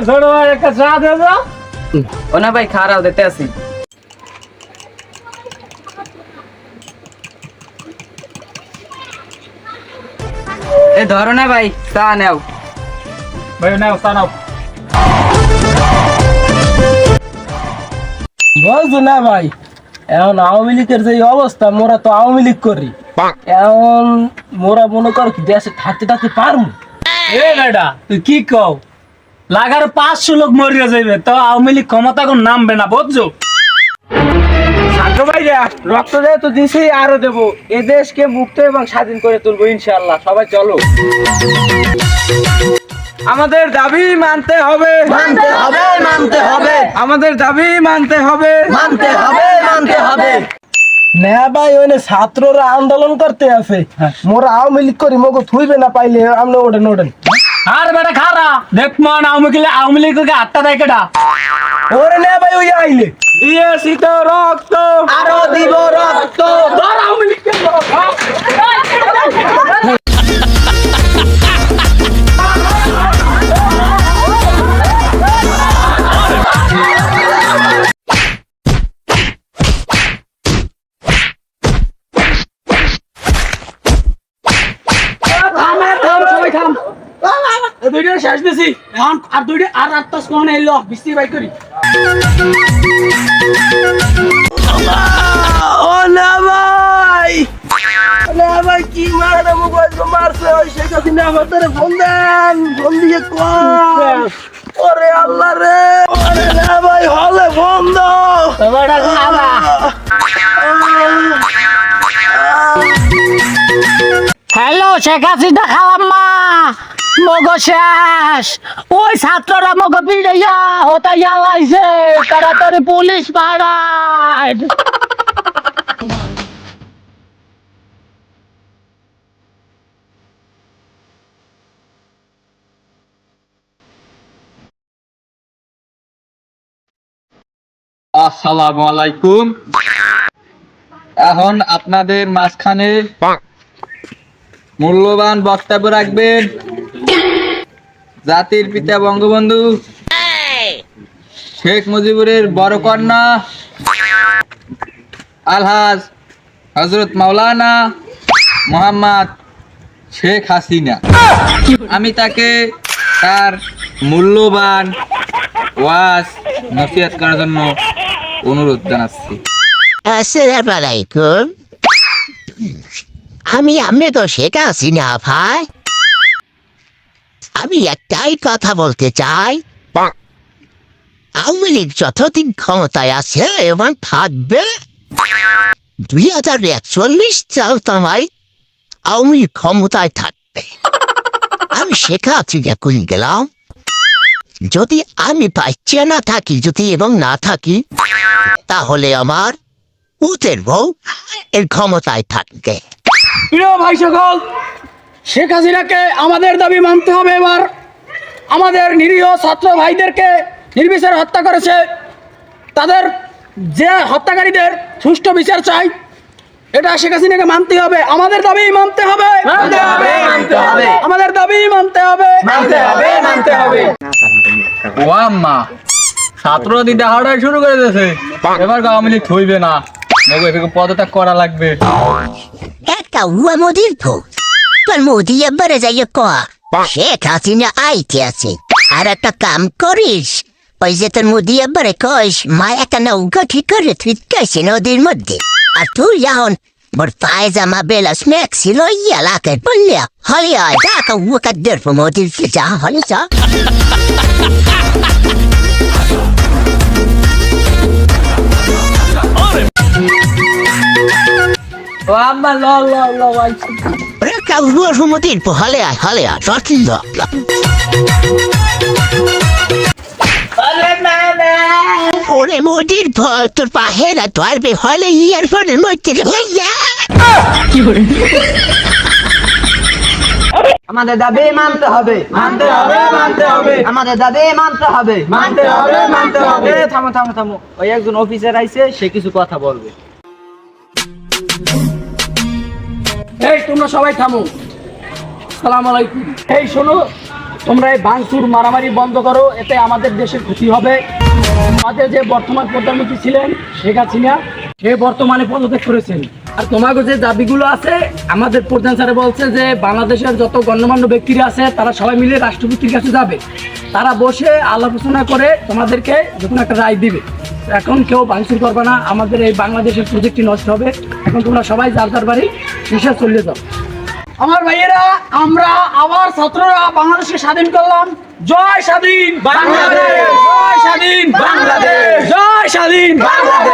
ছোট ভাই একটা চা দে তো। ও না ভাই খারাপ দিতে আসি। এ ধরো না ভাই চা নাও। ভাই নাও চা নাও। বুঝছো না ভাই, এখন আওয়ামী লীগের যে অবস্থা, মোরা তো আওয়ামী লীগ করি, এখন মোরা মনে কর কি দেশে থাকতে থাকতে পারবো? এ বেটা তুই কি কও, লাগার 500 লোক মরিয়া যাইবে তো আওয়ামী লীগ ক্ষমতা কোন নামবে না, বুঝছো? ছাত্র ভাইরা রক্ত দিয়ে তো দিছি, আরো দেবো। এ দেশকে মুক্ত এবং স্বাধীন করে তুলবো ইনশাআল্লাহ। সবাই চলো, আমাদের দাবি মানতে হবে, মানতে হবে, মানতে হবে, আমাদের দাবি মানতে হবে, মানতে হবে, মানতে হবে। না ভাই, ওই ছাত্ররা আন্দোলন করতে আছে, মোরা আওয়ামী লীগ করি, মগো থুইবে না পাইলে আমরা ওঠেন ওঠেন। আর বেটা খারা দেখ মান আওয়ামী লীগকে আটটা দেয় কেটা। ওরে না ভাই, ওই আইলে দিয়েছি তো রক্ত, আরো দিব রক্ত। ধর আওয়ামী লীগকে ধর। দুইটা শেষ দিছি, এখন আর দুইটা আর আটটা স্মরণ এলো বৃষ্টি বাই করি। ও না ভাই, না ভাই, কি মারা মোবাইল মারছে ওই শেখ হাসিনা। আমাদের ফোন দেন, ফোন দিয়ে কর। ওরে আল্লাহ রে, ওরে না ভাই, হলে ফোন দাও। হ্যালো শেখ হাসিনা খালাম্মা, মগো শেষ। ওই ছাত্ররা মগো পিড়াইয়া হতাইয়া লাইছে, তাড়াতাড়ি পুলিশ পাড়ায়। আসসালামু আলাইকুম। এখন আপনাদের মাঝখানে মূল্যবান বক্তব্য রাখবেন জাতির পিতা বঙ্গবন্ধু শেখ মুজিবুরের বড় কন্যা আলহাজ হযরত মাওলানা মোহাম্মদ শেখ হাসিনা। আমি তাকে তার মূল্যবান ওয়াজ নসিহত করার জন্য অনুরোধ জানাচ্ছি। আসসালামু আলাইকুম। আমি তো শেখ হাসিনা ভাই। আমি একটাই কথা বলতে চাই, আওয়ামী লীগ যতদিন ক্ষমতায় আছে এবং থাকবে, 2041 সাল তোমায় আওয়ামী লীগ ক্ষমতায় থাকবে। আমি শেখ হাসিনা কই গেলাম, যদি আমি বাচ্চা না থাকি, যদি এবং না থাকি, তাহলে আমার পুতের বউ এর ক্ষমতায় থাকবে। প্রিয় ভাই সকল, শেখ হাসিনাকে আমাদের দাবি মানতে হবে। এবার আমাদের নিরীহ ছাত্র ভাইদেরকে নির্বিচারে হত্যা করেছে, তাদের যে হত্যাকারীদের সুষ্ঠু বিচার চাই, এটা শেখ হাসিনাকে মানতে হবে। আমাদের দাবি মানতে হবে, মানতে হবে, মানতে হবে, আমাদের দাবি মানতে হবে, মানতে হবে, মানতে হবে। ও আম্মা, ছাত্র দিদা হাঁটাই শুরু করে দিয়েছে, এবার আওয়ামী লীগ হইবে না, পদত্যাগ করা লাগবে। একটা উয়া মোদির ভোট, তোর মোদি এবারে যাইয়ে কয়া শেখ হাসিনা আইতে আছে। আর একটা কাম করিস, ওই যে তোর মোদি এবারে কইস মা একটা নৌকা ঠিক করে থিকাইছে নদীর মধ্যে, আর তুই এখন মোর পায়জামা বেলাস ম্যাক্সি লইয়া লাকে বললিয়া হলে আয় যাকে উকা দেড় মোদির যা হলে যা। ও আম্মা ল ল ল ভাই, একটা উয়া মোদির হলে আয় সঠিক ওরে মোদির ভয় তোর পাহেরা ধরবে হলে ইয়ারফোনের মধ্যে লইয়া। আমাদের দাবি মানতে হবে, মানতে হবে, মানতে হবে, আমাদের দাবি মানতে হবে, মানতে হবে, মানতে হবে। থামো থামো থামো, ওই একজন অফিসার আইছে, সে কিছু কথা বলবে। এই তোমরা সবাই থামো। সালাম আলাইকুম। এই শোনো, তোমরা এই ভাঙচুর মারামারি বন্ধ করো, এতে আমাদের দেশের ক্ষতি হবে। আমাদের যে বর্তমান প্রধানমন্ত্রী ছিলেন শেখ হাসিনা, সে বর্তমানে পদত্যাগ করেছেন। আর তোমাকে যে দাবিগুলো আছে, আমাদের প্রধান স্যার বলছে যে বাংলাদেশের যত গণ্যমান্য ব্যক্তিরা আছে তারা সবাই মিলে রাষ্ট্রপতির কাছে যাবে, তারা বসে আলোচনা করে তোমাদেরকে যখন একটা রায় দিবে। এখন কেউ ভাঙচুর করবে না, আমাদের এই বাংলাদেশের প্রজেক্টটি নষ্ট হবে। এখন তোমরা সবাই যার যার বাড়ি বিশেষ চলে যাও। আমার ভাইয়েরা, আমরা আবার ছাত্ররা বাংলাদেশকে স্বাধীন করলাম। জয় স্বাধীন বাংলাদেশ, জয় স্বাধীন বাংলাদেশ, জয় স্বাধীন বাংলাদেশ।